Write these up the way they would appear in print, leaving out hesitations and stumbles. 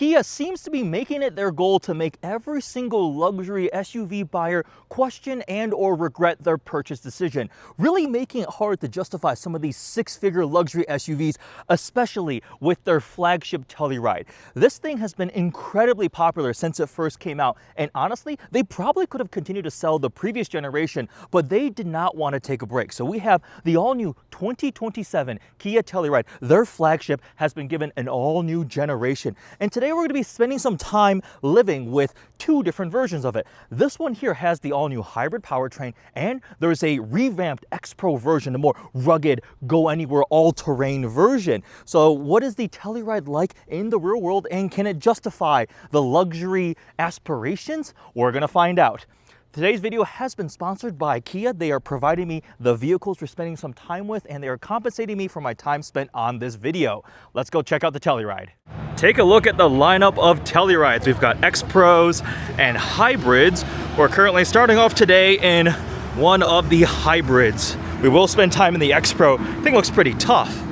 Kia seems to be making it their goal to make every single luxury SUV buyer question and/or regret their purchase decision, really making it hard to justify some of these six-figure luxury SUVs, especially with their flagship Telluride. This thing has been incredibly popular since it first came out, and honestly, they probably could have continued to sell the previous generation, but they did not want to take a break. So we have the all-new 2027 Kia Telluride. Their flagship has been given an all-new generation, and today we're going to be spending some time living with two different versions of it. This one here has the all-new hybrid powertrain, and there's a revamped X Pro version, a more rugged, go-anywhere, all-terrain version. So what is the Telluride like in the real world, and can it justify the luxury aspirations? We're going to find out. Today's video has been sponsored by Kia. They are providing me the vehicles we're spending some time with, and they are compensating me for my time spent on this video. Let's go check out the Telluride. Take a look at the lineup of Tellurides. We've got X Pros and hybrids. We're currently starting off today in one of the hybrids. We will spend time in the X Pro. I think it looks pretty tough.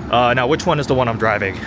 Now, which one is the one I'm driving?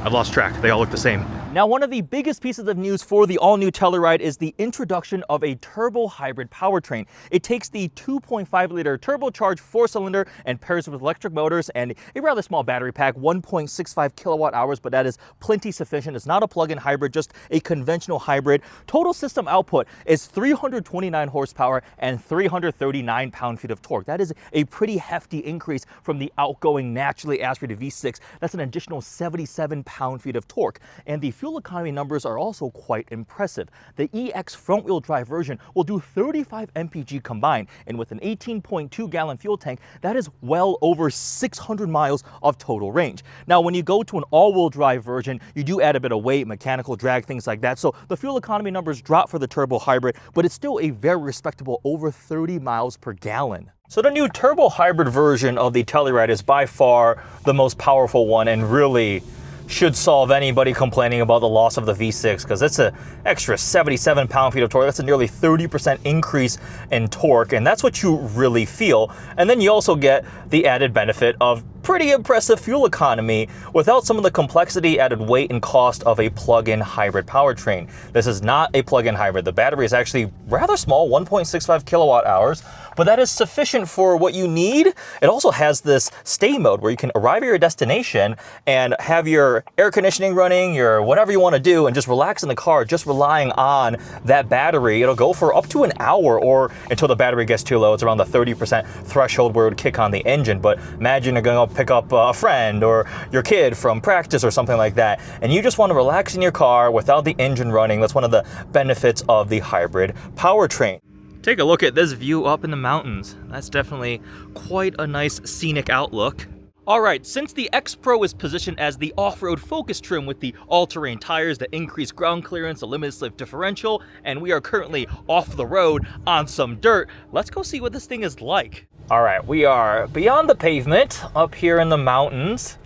I've lost track. They all look the same. Now, one of the biggest pieces of news for the all-new Telluride is the introduction of a turbo hybrid powertrain. It takes the 2.5-liter turbocharged four-cylinder and pairs it with electric motors and a rather small battery pack, 1.65 kilowatt hours, but that is plenty sufficient. It's not a plug-in hybrid, just a conventional hybrid. Total system output is 329 horsepower and 339 pound-feet of torque. That is a pretty hefty increase from the outgoing naturally aspirated V6. That's an additional 77 pound-feet of torque. And the fuel economy numbers are also quite impressive. The EddieX front-wheel drive version will do 35 mpg combined, and with an 18.2-gallon fuel tank, that is well over 600 miles of total range. Now, when you go to an all-wheel drive version, you do add a bit of weight, mechanical drag, things like that, so the fuel economy numbers drop for the turbo hybrid, but it's still a very respectable over 30 miles per gallon. So the new turbo hybrid version of the Telluride is by far the most powerful one, and really should solve anybody complaining about the loss of the V6, because it's an extra 77 pound-feet of torque. That's a nearly 30% increase in torque, and that's what you really feel. And then you also get the added benefit of pretty impressive fuel economy without some of the complexity, added weight, and cost of a plug-in hybrid powertrain. This is not a plug-in hybrid. The battery is actually rather small, 1.65 kilowatt hours, but that is sufficient for what you need. It also has this stay mode where you can arrive at your destination and have your air conditioning running, your whatever you want to do, and just relax in the car, just relying on that battery. It'll go for up to an hour, or until the battery gets too low. It's around the 30% threshold where it would kick on the engine. But imagine you're going to pick up a friend or your kid from practice or something like that, and you just want to relax in your car without the engine running. That's one of the benefits of the hybrid powertrain. Take a look at this view up in the mountains. That's definitely quite a nice scenic outlook. Alright, since the X Pro is positioned as the off-road focus trim with the all-terrain tires that increase ground clearance, a limited slip differential, and we are currently off the road on some dirt, let's go see what this thing is like. Alright, we are beyond the pavement up here in the mountains,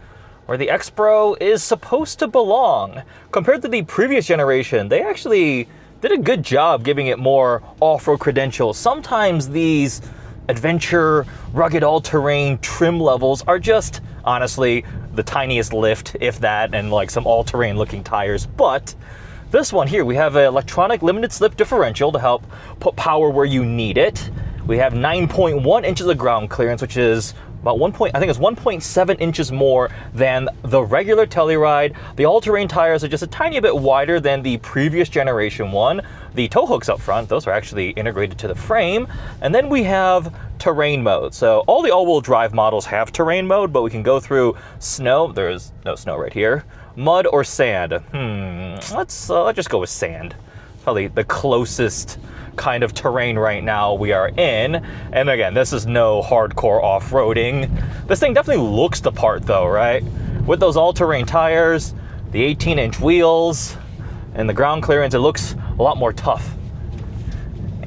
where the X Pro is supposed to belong. Compared to the previous generation, they actually did a good job giving it more off-road credentials. Sometimes these adventure, rugged, all-terrain trim levels are just, honestly, the tiniest lift, if that, and like some all-terrain looking tires. But this one here, we have an electronic limited slip differential to help put power where you need it. We have 9.1 inches of ground clearance, which is about 1.7 inches more than the regular Telluride. The all-terrain tires are just a tiny bit wider than the previous generation one. The tow hooks up front, those are actually integrated to the frame. And then we have terrain mode. So all the all-wheel drive models have terrain mode, but we can go through snow. There's no snow right here. Mud or sand. Let's just go with sand. Probably the closest kind of terrain right now we are in. And again, this is no hardcore off-roading. This thing definitely looks the part though, right? With those all-terrain tires, the 18-inch wheels, and the ground clearance, it looks a lot more tough.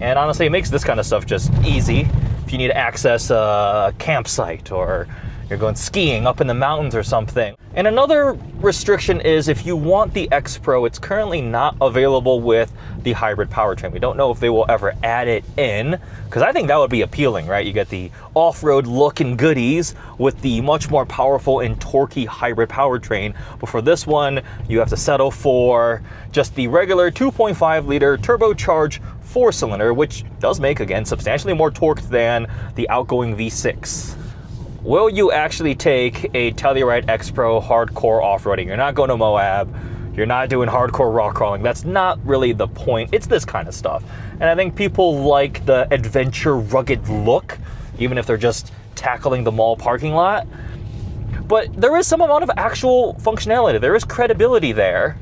And honestly, it makes this kind of stuff just easy. If you need to access a campsite, or you're going skiing up in the mountains or something. And another restriction is if you want the X Pro, it's currently not available with the hybrid powertrain. We don't know if they will ever add it in, because I think that would be appealing, right? You get the off-road look and goodies with the much more powerful and torquey hybrid powertrain. But for this one, you have to settle for just the regular 2.5 liter turbocharged 4-cylinder, which does make, again, substantially more torque than the outgoing V6. Will you actually take a Telluride X Pro hardcore off-roading? You're not going to Moab. You're not doing hardcore rock crawling. That's not really the point. It's this kind of stuff. And I think people like the adventure rugged look, even if they're just tackling the mall parking lot. But there is some amount of actual functionality. There is credibility there.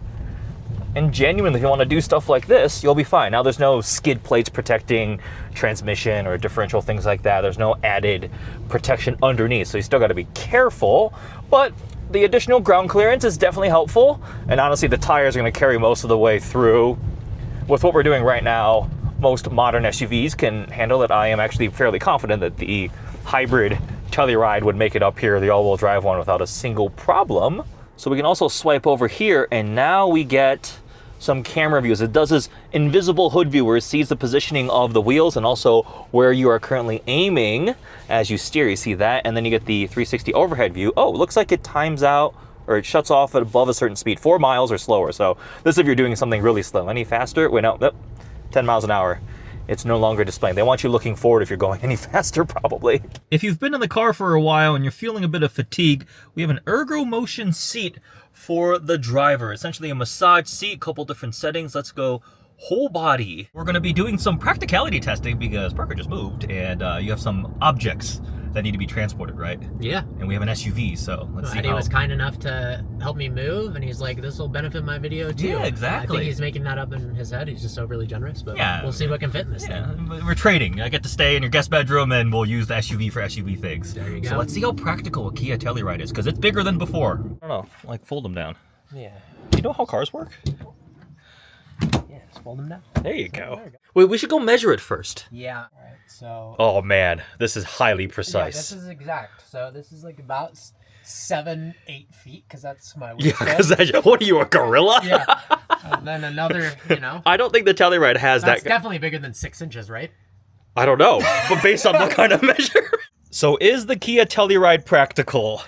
And genuinely, if you want to do stuff like this, you'll be fine. Now, there's no skid plates protecting transmission or differential, things like that. There's no added protection underneath, so you still got to be careful. But the additional ground clearance is definitely helpful. And honestly, the tires are going to carry most of the way through. With what we're doing right now, most modern SUVs can handle it. I am actually fairly confident that the hybrid Telluride would make it up here, the all-wheel drive one, without a single problem. So we can also swipe over here, and now we get some camera views. It does this invisible hood view where it sees the positioning of the wheels and also where you are currently aiming as you steer. You see that, and then you get the 360 overhead view. Oh, it looks like it times out, or it shuts off at above a certain speed, 4 miles or slower. So this is if you're doing something really slow. Any faster? Wait, no, nope, 10 miles an hour. It's no longer displaying. They want you looking forward if you're going any faster, probably. If you've been in the car for a while and you're feeling a bit of fatigue, we have an ergo motion seat for the driver. Essentially a massage seat, couple different settings. Let's go whole body. We're gonna be doing some practicality testing because Parker just moved and you have some objects that need to be transported, right? Yeah. And we have an SUV, so let's see. Eddie was kind enough to help me move, and he's like, this will benefit my video too. Yeah, exactly. I think he's making that up in his head. He's just overly generous, but yeah, we'll see what can fit in this thing. We're trading. I get to stay in your guest bedroom and we'll use the SUV for SUV things. There you go. So let's see how practical a Kia Telluride is, because it's bigger than before. I don't know, like fold them down. Yeah. You know how cars work? Yeah, just fold them down. There you go. Wait, we should go measure it first. Yeah. All right, so. Oh man, this is highly precise. Yeah, this is exact. So this is like about 7-8 feet, because that's my Yeah, wingspan. because what are you, a gorilla? Yeah. And then another, you know. I don't think the Telluride has That's that. definitely bigger than 6 inches, right? I don't know, but based on what kind of measure. So is the Kia Telluride practical?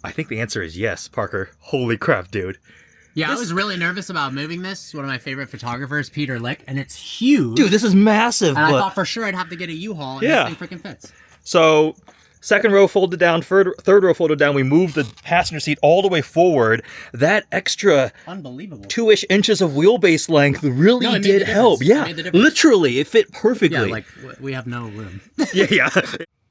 I think the answer is yes, Parker. Holy crap, dude. Yeah, I was really nervous about moving this. One of my favorite photographers, Peter Lick, and it's huge. Dude, this is massive. And I thought for sure I'd have to get a U-Haul, and Yeah. this thing freaking fits. So, second row folded down, third row folded down. We moved the passenger seat all the way forward. That extra Unbelievable. 2-ish inches of wheelbase length really No, it made did the help. difference. Yeah, It made the difference. literally, it fit perfectly. Yeah, like we have no room. yeah.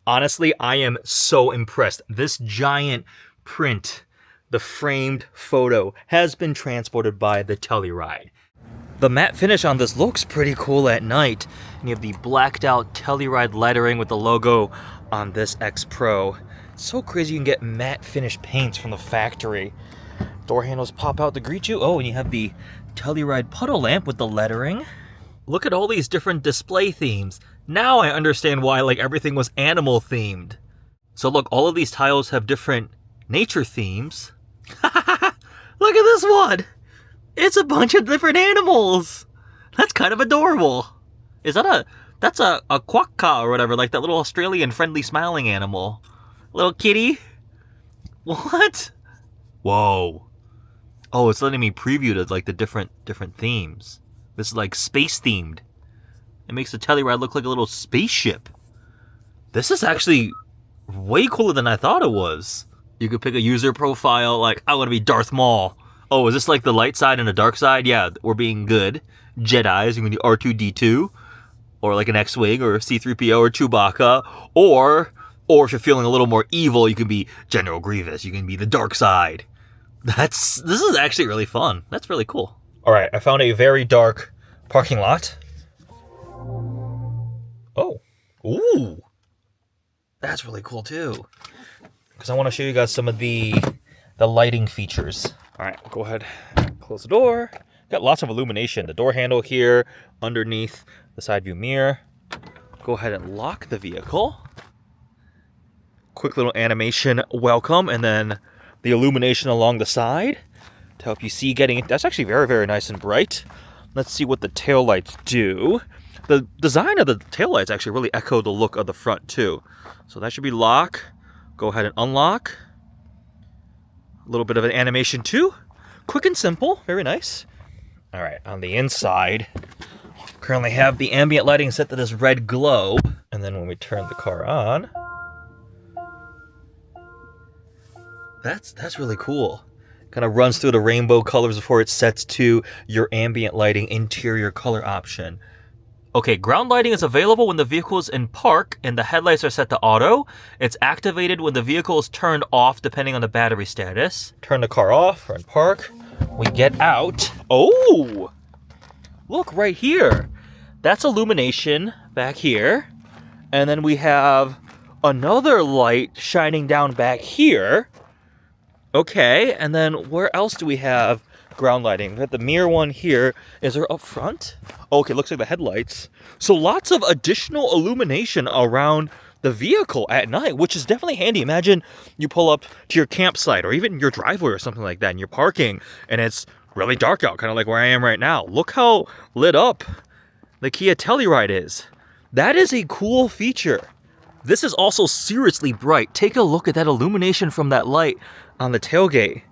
Honestly, I am so impressed. This giant print, the framed photo, has been transported by the Telluride. The matte finish on this looks pretty cool at night. And you have the blacked out Telluride lettering with the logo on this X Pro. It's so crazy you can get matte finish paints from the factory. Door handles pop out to greet you. Oh, and you have the Telluride puddle lamp with the lettering. Look at all these different display themes. Now I understand why like everything was animal themed. So look, all of these tiles have different nature themes. Look at this one. It's a bunch of different animals. That's kind of adorable. Is that that's a quokka or whatever, like that little Australian friendly smiling animal. Little kitty. What? Whoa. Oh, it's letting me preview to like the different themes. This is like space themed. It makes the Telluride look like a little spaceship. This is actually way cooler than I thought it was. You could pick a user profile, like, I want to be Darth Maul. Oh, is this like the light side and the dark side? Yeah, we're being good. Jedis, you can be R2-D2, or like an X-Wing, or C-3PO, or Chewbacca. Or if you're feeling a little more evil, you can be General Grievous. You can be the dark side. This is actually really fun. That's really cool. All right, I found a very dark parking lot. Oh, ooh, that's really cool too. Because I want to show you guys some of the lighting features. All right, go ahead, close the door. Got lots of illumination. The door handle here, underneath the side view mirror. Go ahead and lock the vehicle. quick little animation welcome, and then the illumination along the side to help you see getting it. That's actually very, very nice and bright. Let's see what the taillights do. The design of the taillights actually really echo the look of the front too. So that should be lock. Go ahead and unlock. A little bit of an animation too. Quick and simple, very nice. All right, on the inside, currently have the ambient lighting set to this red glow. And then when we turn the car on, that's really cool. Kind of runs through the rainbow colors before it sets to your ambient lighting interior color option. Okay, ground lighting is available when the vehicle is in park and the headlights are set to auto. It's activated when the vehicle is turned off depending on the battery status. Turn the car off, or in park. We get out. Oh! Look right here. That's illumination back here. And then we have another light shining down back here. Okay, and then where else do we have ground lighting? We have the mirror one here. Is there up front? Okay, looks like the headlights. So lots of additional illumination around the vehicle at night, which is definitely handy. Imagine you pull up to your campsite or even your driveway or something like that, and you're parking, and it's really dark out, kind of like where I am right now. Look how lit up the Kia Telluride is. That is a cool feature. This is also seriously bright. Take a look at that illumination from that light on the tailgate.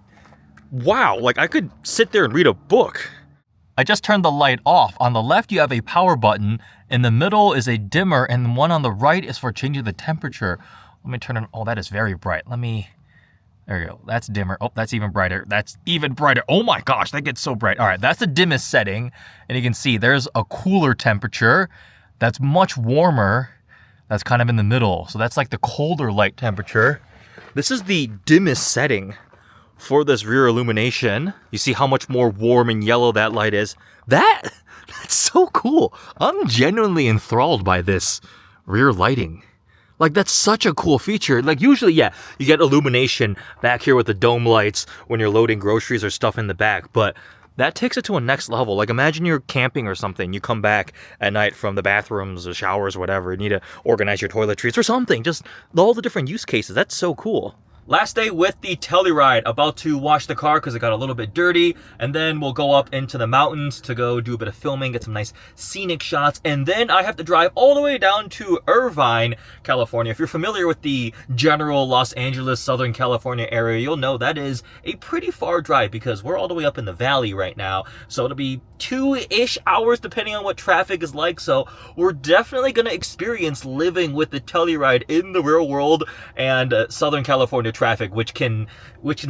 Wow, like I could sit there and read a book. I just turned the light off. On the left, you have a power button. In the middle is a dimmer, and the one on the right is for changing the temperature. Let me turn it. Oh, that is very bright. There you go. That's dimmer. Oh, that's even brighter. That's even brighter. Oh my gosh, that gets so bright. All right, that's the dimmest setting. And you can see there's a cooler temperature. That's much warmer. That's kind of in the middle. So that's like the colder light temperature. This is the dimmest setting for this rear illumination. You see how much more warm and yellow that light is. That's so cool. I'm genuinely enthralled by this rear lighting. Like, that's such a cool feature. Like, usually, yeah, you get illumination back here with the dome lights when you're loading groceries or stuff in the back, but that takes it to a next level. Like, imagine you're camping or something. You come back at night from the bathrooms or showers or whatever. You need to organize your toiletries or something. Just all the different use cases. That's so cool. Last day with the Telluride, about to wash the car because it got a little bit dirty, and then we'll go up into the mountains to go do a bit of filming, get some nice scenic shots, and then I have to drive all the way down to Irvine, California. If you're familiar with the general Los Angeles, Southern California area, you'll know that is a pretty far drive because we're all the way up in the valley right now, so it'll be 2-ish hours depending on what traffic is like, so we're definitely going to experience living with the Telluride in the real world and Southern California traffic, which can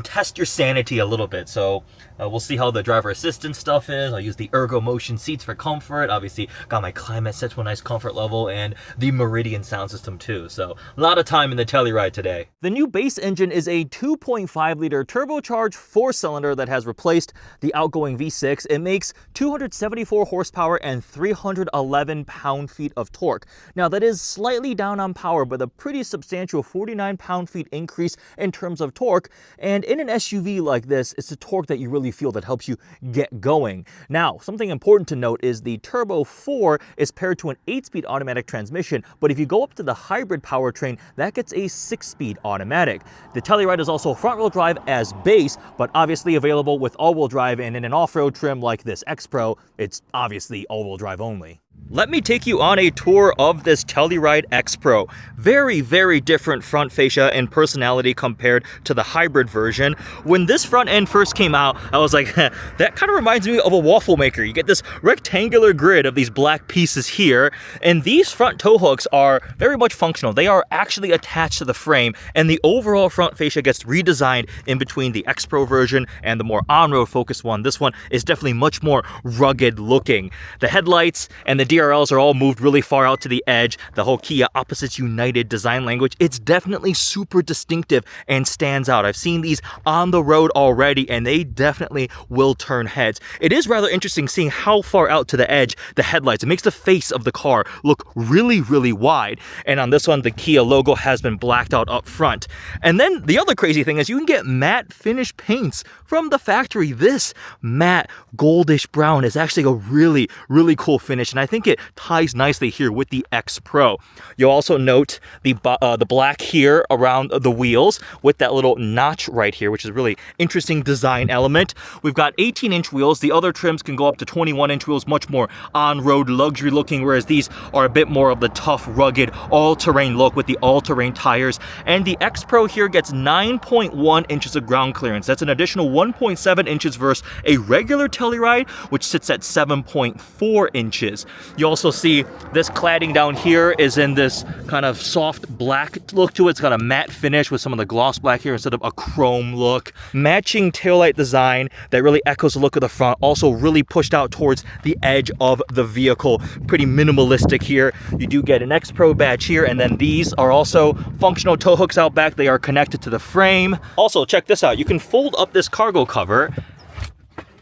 test your sanity a little bit. So we'll see how the driver assistance stuff is. I'll use the ergo motion seats for comfort. Obviously got my climate set to a nice comfort level and the Meridian sound system too. So a lot of time in the Telluride today. The new base engine is a 2.5 liter turbocharged 4-cylinder that has replaced the outgoing V6. It makes 274 horsepower and 311 pound-feet of torque. Now that is slightly down on power, but a pretty substantial 49 pound-feet increase in terms of torque. And in an SUV like this, it's the torque that you really feel that helps you get going. Now, something important to note is the Turbo 4 is paired to an 8-speed automatic transmission, but if you go up to the hybrid powertrain, that gets a 6-speed automatic. The Telluride is also front-wheel drive as base, but obviously available with all-wheel drive, and in an off-road trim like this X Pro, it's obviously all-wheel drive only. Let me take you on a tour of this Telluride X Pro. Very, very different front fascia and personality compared to the hybrid version. When this front end first came out, I was like, that kind of reminds me of a waffle maker. You get this rectangular grid of these black pieces here, and these front tow hooks are very much functional. They are actually attached to the frame, and the overall front fascia gets redesigned in between the X Pro version and the more on-road focused one. This one is definitely much more rugged looking. The headlights and the DRLs are all moved really far out to the edge. The whole Kia Opposites United design language, it's definitely super distinctive and stands out. I've seen these on the road already, and they definitely will turn heads. It is rather interesting seeing how far out to the edge the headlights. It makes the face of the car look really, really wide. And on this one, the Kia logo has been blacked out up front. And then the other crazy thing is you can get matte finish paints from the factory. This matte goldish brown is actually a really, really cool finish, and I think think it ties nicely here with the X Pro. You'll also note the black here around the wheels with that little notch right here, which is a really interesting design element. We've got 18-inch wheels. The other trims can go up to 21-inch wheels, much more on-road luxury looking, whereas these are a bit more of the tough, rugged, all-terrain look with the all-terrain tires. And the X Pro here gets 9.1 inches of ground clearance. That's an additional 1.7 inches versus a regular Telluride, which sits at 7.4 inches. You also see this cladding down here is in this kind of soft black look to it. It's got a matte finish with some of the gloss black here instead of a chrome look. Matching taillight design that really echoes the look of the front, also really pushed out towards the edge of the vehicle. Pretty minimalistic here. You do get an X Pro badge here, and then these are also functional tow hooks out back. They are connected to the frame. Also, check this out. You can fold up this cargo cover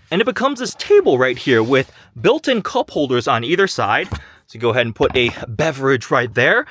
and it becomes this table right here with built-in cup holders on either side. So you go ahead and put a beverage right there.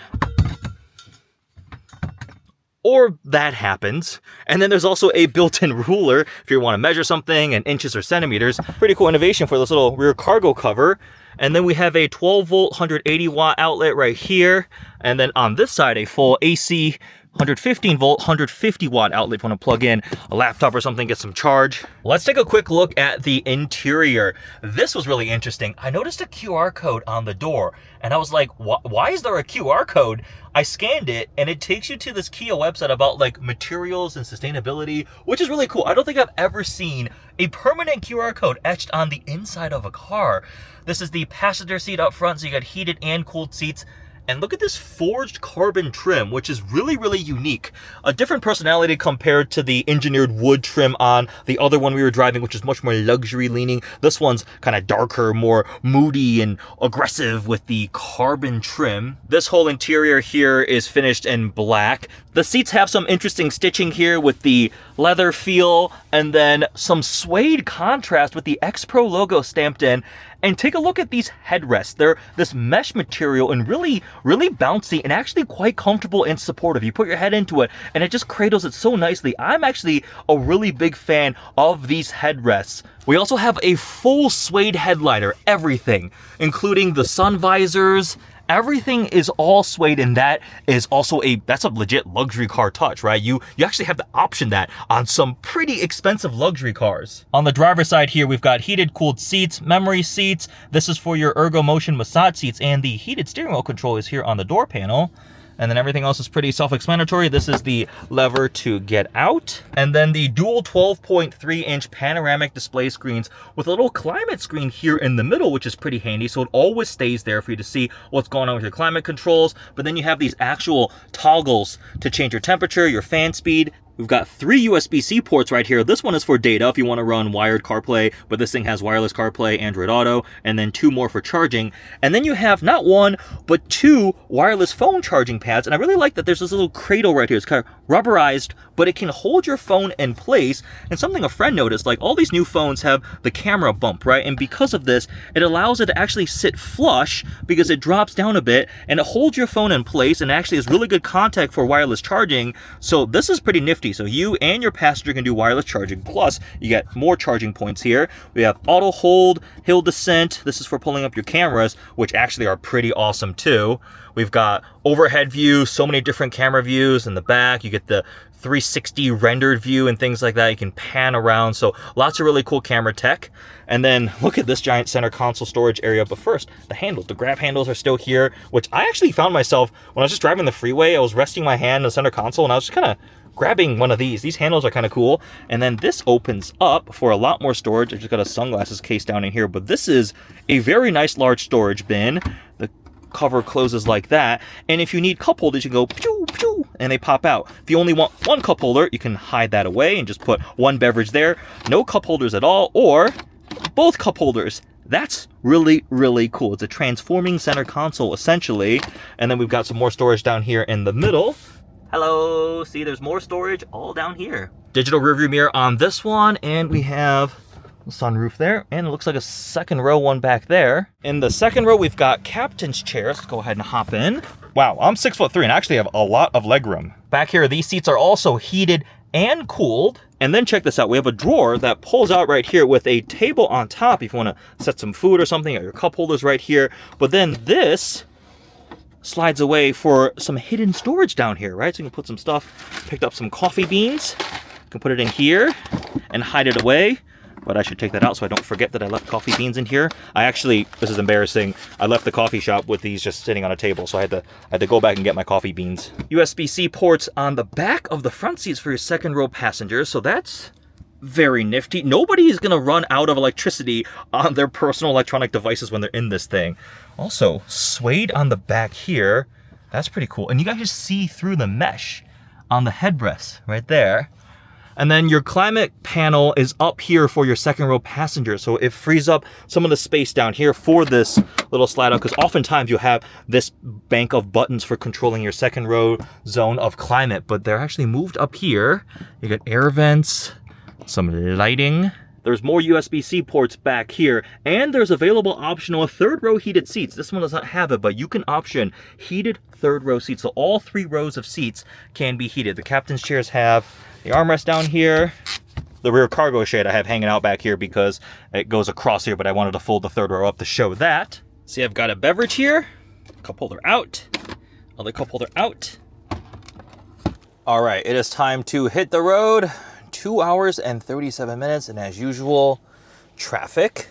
Or that happens. And then there's also a built-in ruler if you want to measure something in inches or centimeters. Pretty cool innovation for this little rear cargo cover. And then we have a 12-volt, 180-watt outlet right here. And then on this side, a full AC 115-volt, 150-watt outlet if you want to plug in a laptop or something, get some charge. Let's take a quick look at the interior. This was really interesting. I noticed a QR code on the door, and I was like, why is there a QR code? I scanned it, and it takes you to this Kia website about like materials and sustainability, which is really cool. I don't think I've ever seen a permanent QR code etched on the inside of a car. This is the passenger seat up front, so you got heated and cooled seats. And look at this forged carbon trim, which is really, really unique. A different personality compared to the engineered wood trim on the other one we were driving, which is much more luxury leaning. This one's kind of darker, more moody and aggressive with the carbon trim. This whole interior here is finished in black. The seats have some interesting stitching here with the leather feel and then some suede contrast with the X Pro logo stamped in. And take a look at these headrests. They're this mesh material and really, really bouncy and actually quite comfortable and supportive. You put your head into it and it just cradles it so nicely. I'm actually a really big fan of these headrests. We also have a full suede headliner, everything, including the sun visors. Everything is all suede, and that is also that's a legit luxury car touch, right? You actually have to option that on some pretty expensive luxury cars. On the driver's side here, we've got heated, cooled seats, memory seats. This is for your ergo motion massage seats, and the heated steering wheel control is here on the door panel. And then everything else is pretty self-explanatory. This is the lever to get out. And then the dual 12.3-inch panoramic display screens with a little climate screen here in the middle, which is pretty handy. So it always stays there for you to see what's going on with your climate controls. But then you have these actual toggles to change your temperature, your fan speed. We've got 3 USB-C ports right here. This one is for data if you want to run wired CarPlay, but this thing has wireless CarPlay, Android Auto, and then 2 more for charging. And then you have not 1, but 2 wireless phone charging pads. And I really like that there's this little cradle right here. It's kind of rubberized, but it can hold your phone in place. And something a friend noticed, like all these new phones have the camera bump, right? And because of this, it allows it to actually sit flush because it drops down a bit and it holds your phone in place and actually has really good contact for wireless charging. So this is pretty nifty. So you and your passenger can do wireless charging. Plus, you get more charging points here. We have auto hold, hill descent. This is for pulling up your cameras, which actually are pretty awesome too. We've got overhead view, so many different camera views in the back. You get the 360 rendered view and things like that. You can pan around. So lots of really cool camera tech. And then look at this giant center console storage area. But first, the handles, the grab handles are still here, which I actually found myself when I was just driving the freeway. I was resting my hand on the center console and I was just kind of grabbing one of these. These handles are kind of cool. And then this opens up for a lot more storage. I've just got a sunglasses case down in here, but this is a very nice large storage bin. The cover closes like that. And if you need cup holders, you go pew, pew, and they pop out. If you only want one cup holder, you can hide that away and just put one beverage there. No cup holders at all, or both cup holders. That's really, really cool. It's a transforming center console, essentially. And then we've got some more storage down here in the middle. Hello, see there's more storage all down here. Digital rearview mirror on this one, and we have the sunroof there, and it looks like a second row one back there. In the second row, we've got captain's chairs. Let's go ahead and hop in. Wow, I'm 6'3" and actually have a lot of leg room. Back here, these seats are also heated and cooled. And then check this out. We have a drawer that pulls out right here with a table on top if you want to set some food or something. Your cup holders right here. But then this slides away for some hidden storage down here, right? So you can put some stuff. Picked up some coffee beans. You can put it in here and hide it away. But I should take that out so I don't forget that I left coffee beans in here. I actually, this is embarrassing, I left the coffee shop with these just sitting on a table, so I had to go back and get my coffee beans. USB-C ports on the back of the front seats for your second row passengers, so that's very nifty. Nobody is gonna run out of electricity on their personal electronic devices when they're in this thing. Also, suede on the back here, that's pretty cool. And you guys just see through the mesh on the headrest right there. And then your climate panel is up here for your second row passengers. So it frees up some of the space down here for this little slide out, because oftentimes you have this bank of buttons for controlling your second row zone of climate, but they're actually moved up here. You got air vents, some lighting. There's more USB-C ports back here, and there's available optional third row heated seats. This one does not have it, but you can option heated third row seats. So all 3 rows of seats can be heated. The captain's chairs have the armrest down here. The rear cargo shed I have hanging out back here because it goes across here, but I wanted to fold the third row up to show that. See, I've got a beverage here. Cup holder out. Other cup holder out. All right, it is time to hit the road. 2 hours and 37 minutes, and as usual, traffic.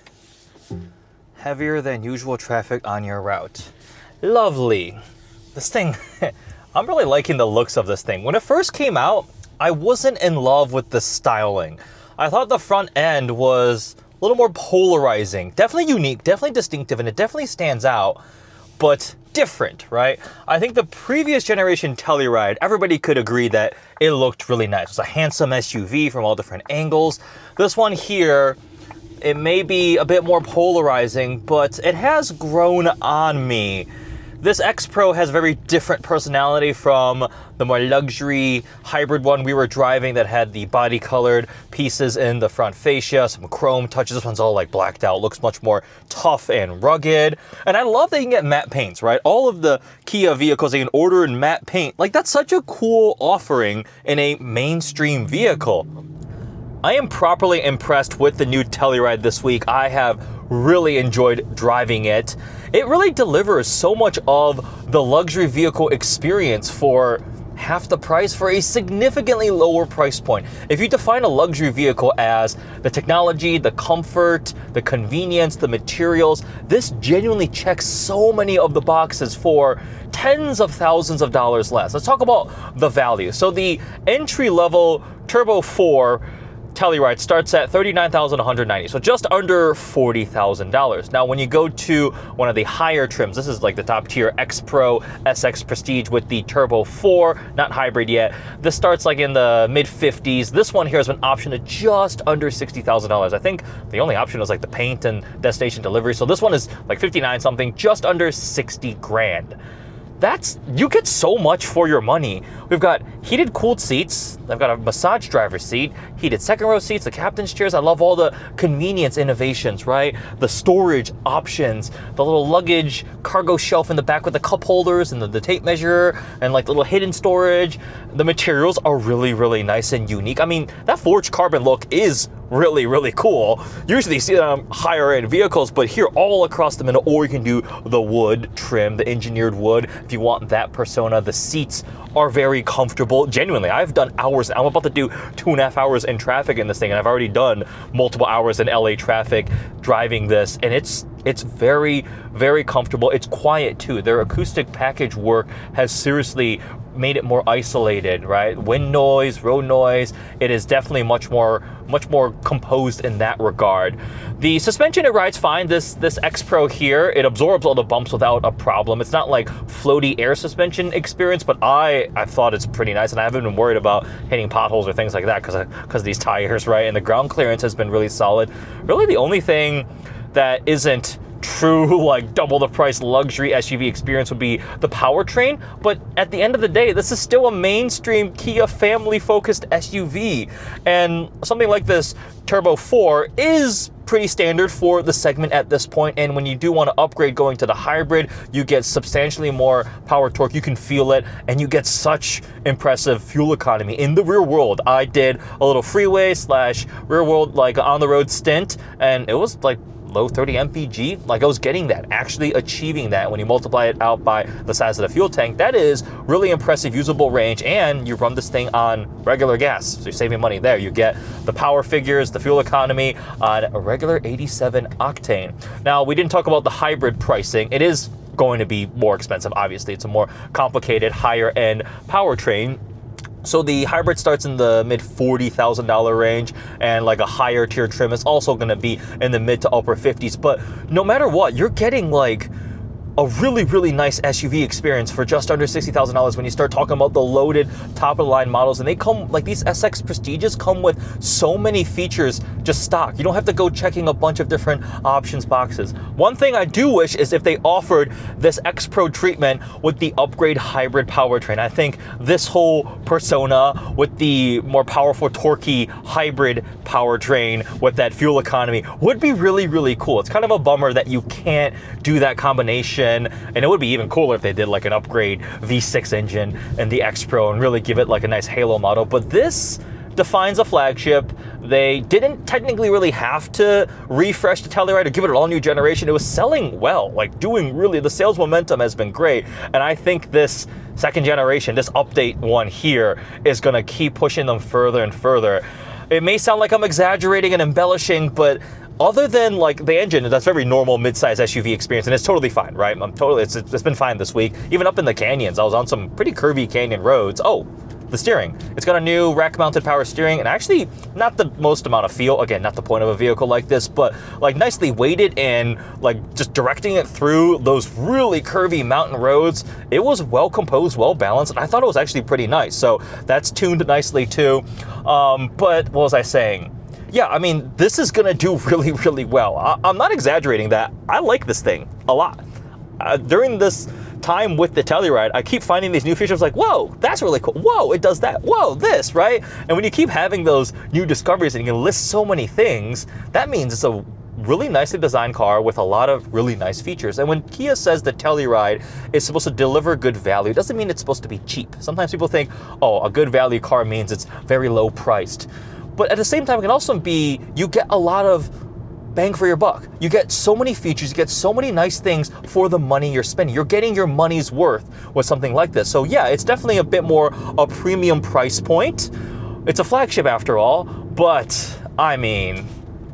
Heavier than usual traffic on your route. Lovely. This thing, I'm really liking the looks of this thing. When it first came out, I wasn't in love with the styling. I thought the front end was a little more polarizing. Definitely unique, definitely distinctive, and it definitely stands out, but different, right? I think the previous generation Telluride, everybody could agree that it looked really nice. It was a handsome SUV from all different angles. This one here, it may be a bit more polarizing, but it has grown on me. This X Pro has a very different personality from the more luxury hybrid one we were driving that had the body colored pieces in the front fascia, some chrome touches. This one's all like blacked out, looks much more tough and rugged. And I love that you can get matte paints, right? All of the Kia vehicles you can order in matte paint. Like, that's such a cool offering in a mainstream vehicle. I am properly impressed with the new Telluride this week. I have really enjoyed driving it. It really delivers so much of the luxury vehicle experience for half the price, for a significantly lower price point. If you define a luxury vehicle as the technology, the comfort, the convenience, the materials, this genuinely checks so many of the boxes for tens of thousands of dollars less. Let's talk about the value. So the entry-level Turbo 4 Telluride starts at $39,190, so just under $40,000. Now, when you go to one of the higher trims, this is like the top tier X Pro, SX Prestige with the Turbo 4, not hybrid yet. This starts like in the mid 50s. This one here has been optioned at just under $60,000. I think the only option is like the paint and destination delivery. So this one is like 59 something, just under 60 grand. You get so much for your money. We've got heated cooled seats. I've got a massage driver's seat, heated second row seats, the captain's chairs. I love all the convenience innovations, right? The storage options, the little luggage cargo shelf in the back with the cup holders and the tape measure and like little hidden storage. The materials are really, really nice and unique. I mean, that forged carbon look is really, really cool. Usually you see that on higher end vehicles, but here all across the middle, or you can do the wood trim, the engineered wood, if you want that persona. The seats are very comfortable. Genuinely, I've done hours. I'm about to do 2.5 hours in traffic in this thing, and I've already done multiple hours in LA traffic driving this, and it's very, very comfortable. It's quiet too. Their acoustic package work has seriously made it more isolated, right? Wind noise, road noise. It is definitely much more composed in that regard. The suspension, it rides fine. This X Pro here, it absorbs all the bumps without a problem. It's not like floaty air suspension experience, but I thought it's pretty nice, and I haven't been worried about hitting potholes or things like that because these tires, right? And the ground clearance has been really solid. Really, the only thing that isn't true like double the price luxury SUV experience would be the powertrain, but at the end of the day, this is still a mainstream Kia family focused SUV, and something like this Turbo 4 is pretty standard for the segment at this point. And when you do want to upgrade going to the hybrid, you get substantially more power torque, you can feel it, and you get such impressive fuel economy. In the rear world, I did a little freeway / rear world like on the road stint, and it was like low 30 mpg. Like I was getting that, actually achieving that. When you multiply it out by the size of the fuel tank, that is really impressive usable range, and you run this thing on regular gas, so you're saving money there. You get the power figures, the fuel economy on a regular 87 octane. Now, we didn't talk about the hybrid pricing. It is going to be more expensive, obviously. It's a more complicated, higher end powertrain. So the hybrid starts in the mid $40,000 range, and like a higher tier trim is also going to be in the mid to upper 50s. But no matter what, you're getting like a really nice SUV experience for just under $60,000 when you start talking about the loaded top of the line models. And they come, like these SX Prestiges come with so many features just stock. You don't have to go checking a bunch of different options boxes. One thing I do wish is if they offered this X Pro treatment with the upgrade hybrid powertrain. I think this whole persona with the more powerful torquey hybrid powertrain with that fuel economy would be really cool. It's kind of a bummer that you can't do that combination. And it would be even cooler if they did like an upgrade V6 engine in the X Pro and really give it like a nice halo model. But this defines a flagship. They didn't technically really have to refresh the Telluride or give it an all new generation. It was selling well, like doing really, the sales momentum has been great. And I think this second generation, this update one here, is gonna keep pushing them further and further. It may sound like I'm exaggerating and embellishing, but other than like the engine, that's very normal mid-size SUV experience, and it's totally fine, right? It's been fine this week. Even up in the canyons, I was on some pretty curvy canyon roads. Oh, the steering. It's got a new rack-mounted power steering, and actually not the most amount of feel. Again, not the point of a vehicle like this, but like nicely weighted and like just directing it through those really curvy mountain roads. It was well composed, well balanced, and I thought it was actually pretty nice. So that's tuned nicely too. But what was I saying? Yeah, I mean, this is gonna do really well. I'm not exaggerating that. I like this thing a lot. During this time with the Telluride, I keep finding these new features like, whoa, that's really cool. Whoa, it does that. Whoa, this, right? And when you keep having those new discoveries and you can list so many things, that means it's a really nicely designed car with a lot of really nice features. And when Kia says the Telluride is supposed to deliver good value, it doesn't mean it's supposed to be cheap. Sometimes people think, oh, a good value car means it's very low priced. But at the same time, it can also be, you get a lot of bang for your buck. You get so many features, you get so many nice things for the money you're spending. You're getting your money's worth with something like this. So yeah, it's definitely a bit more a premium price point. It's a flagship after all, but I mean,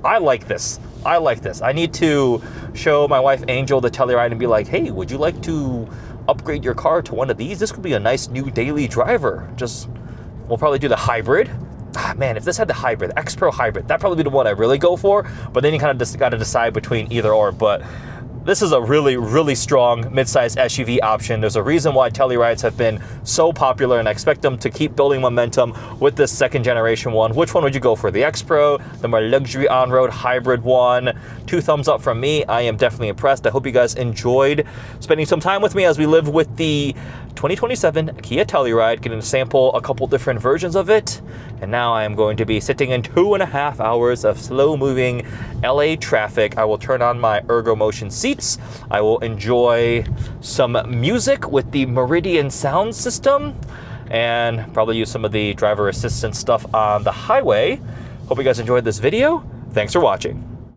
I like this. I like this. I need to show my wife Angel the Telluride and be like, hey, would you like to upgrade your car to one of these? This could be a nice new daily driver. We'll probably do the hybrid. Man, if this had the hybrid, the X Pro hybrid, that'd probably be the one I really go for. But then you kind of just got to decide between either or. But this is a really strong midsize SUV option. There's a reason why Tellurides have been so popular, and I expect them to keep building momentum with this second generation one. Which one would you go for? The X Pro, the more luxury on-road hybrid one? 2 thumbs up from me. I am definitely impressed. I hope you guys enjoyed spending some time with me as we live with the 2027 Kia Telluride, getting to sample a couple different versions of it. And now I am going to be sitting in 2.5 hours of slow-moving LA traffic. I will turn on my Ergo Motion seats. I will enjoy some music with the Meridian sound system, and probably use some of the driver assistance stuff on the highway. Hope you guys enjoyed this video. Thanks for watching.